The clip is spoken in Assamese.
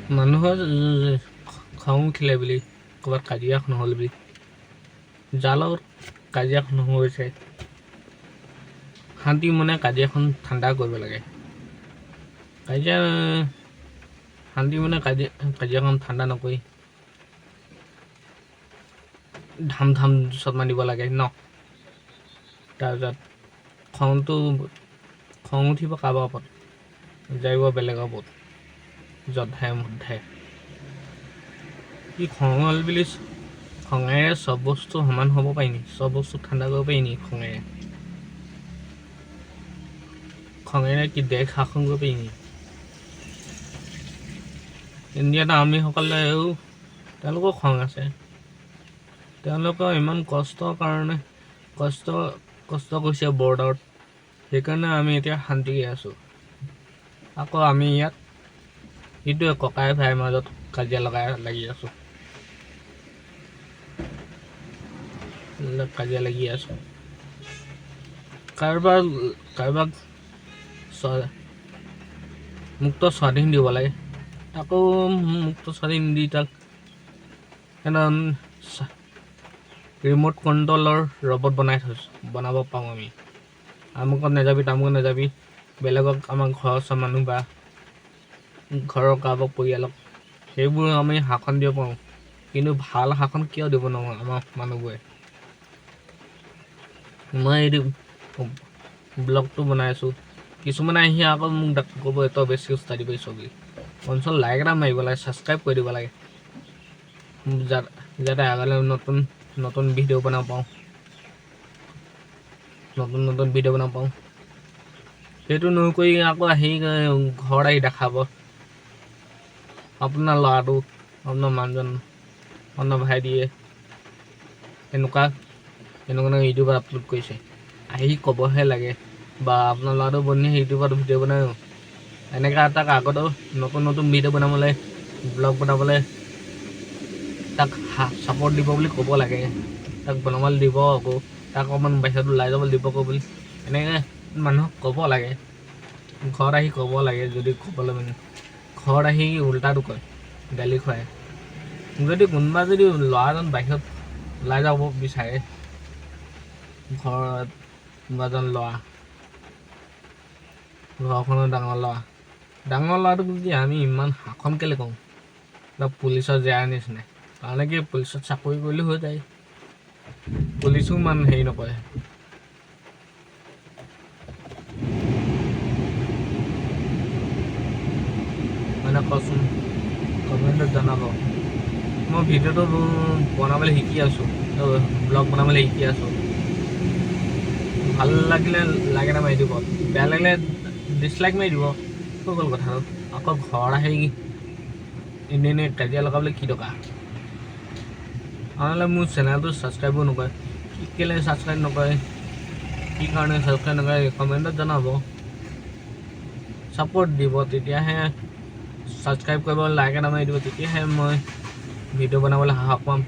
মানুহৰ খং উঠিলে বুলি ক'ৰবাত কাজিয়া নহ'ল বুলি যাৰ লগত কাজিয়াখন হৈছে শান্তি মনে কাজিয়াখন ঠাণ্ডা কৰিব লাগে শান্তি মনে কাজিয়াখন ঠাণ্ডা নকৰি ধাম চটমান দিব লাগে ন তাৰপিছত খং উঠিব কাৰোবাৰ ওপৰত যাইব বেলেগৰ ওপৰত যধাই মধাই কি খং হ'ল বুলি খঙেৰে চব বস্তু সমান হ'ব পাৰি নি চব বস্তু ঠাণ্ডা কৰিব পাৰি নি খঙেৰে কি দেশ শাসন কৰিব পাৰি নি ইণ্ডিয়াত আৰ্মিসকলেও তেওঁলোকৰ খং আছে তেওঁলোকৰ ইমান কষ্টৰ কাৰণে কষ্ট কৰিছে বৰ্ডাৰত সেইকাৰণে আমি এতিয়া শান্তিকে আছোঁ আকৌ আমি ইয়াত এইটোৱে ককাই ভাইৰ মাজত কাজিয়া লাগি আছোঁ কাৰোবাক মুক্ত স্বাধীন দিব লাগে আকৌ মুক্ত স্বাধীন দি তাক ৰিম'ট কণ্ট্ৰলৰ ৰবট বনাব পাৰোঁ আমি আমুকত নাযাবি তামুকত নাযাবি বেলেগক আমাৰ ঘৰৰ ওচৰৰ মানুহ বা ঘৰৰ কাৰোবাক পৰিয়ালক সেইবোৰ আমি শাসন দিব পাৰোঁ কিন্তু ভাল শাসন কিয় দিব নোৱাৰোঁ আমাৰ মানুহবোৰে মই এইটো ব্লগটো বনাই আছোঁ কিছুমানে আহি আকৌ মোক ক'ব তই বেছি উস্তাদি কৰিছ বুলি অঞ্চল লাইক এটা মাৰিব লাগে ছাবস্ক্ৰাইব কৰি দিব লাগে যাতে আগলৈ নতুন ভিডিঅ' বনাব পাৰোঁ নতুন ভিডিঅ' বনাব পাৰোঁ সেইটো নকৰি আকৌ আহি ঘৰত আহি দেখাব আপোনাৰ ল'ৰাটো আপোনাৰ মানুহজন আপোনাৰ ভাইটিয়ে এনেকুৱা ইউটিউবত আপলোড কৰিছে আহি ক'বহে লাগে বা আপোনাৰ ল'ৰাটো বন্ধুৱে ইউটিউবত ভিডিঅ' বনায় এনেকৈ তাক আগতেও নতুন ভিডিঅ' বনাবলৈ ব্লগ বনাবলৈ তাক ছাপৰ্ট দিব বুলি ক'ব লাগে তাক বনাবলৈ দিব আকৌ তাক অকণমান বাহিৰত ওলাই যাবলৈ দিব আকৌ বুলি এনেকৈ মানুহক ক'ব লাগে ঘৰত আহি ক'ব লাগে যদি ক'বলৈ মানে ঘৰত আহি উল্টাটো কয় গালি খুৱায় যদি কোনোবা যদি ল'ৰাজন বাহিৰত ওলাই যাব বিচাৰে ঘৰত কোনোবা এজন ঘৰখনৰ ডাঙৰ ল'ৰাটোক যদি আমি ইমান শাসন কেলৈ কৰোঁ পুলিচৰ জেয়াৰ নিচিনা কাৰণে কি পুলিচত চাকৰি কৰিলে হৈ যায় পুলিচো ইমান হেৰি নকৰে মানে কচোন কমেণ্টত জনাব মই ভিডিঅ'টো বনাবলৈ শিকি আছোঁ ব্লগ বনাবলৈ শিকি আছোঁ ভাল লাগিলে লাইক এটা মাৰি দিব বেয়া লাগিলে ডিছলাইক মাৰি দিব হৈ গ'ল কথাটো আকৌ ঘৰত আহি এনেই কাজিয়া লগাবলৈ কি দৰকাৰ নহ'লে মোৰ চেনেলটো ছাবস্ক্ৰাইবো নকৰে কেলৈ ছাবস্ক্ৰাইব নকৰে কি কাৰণে ছাবস্ক্ৰাইব নকৰে কমেণ্টত জনাব ছাপোৰ্ট দিব তেতিয়াহে ছাবস্ক্ৰাইব কৰিব লাইক এটা মাৰি দিব তেতিয়াহে মই ভিডিঅ' বনাবলৈ সাহস পাম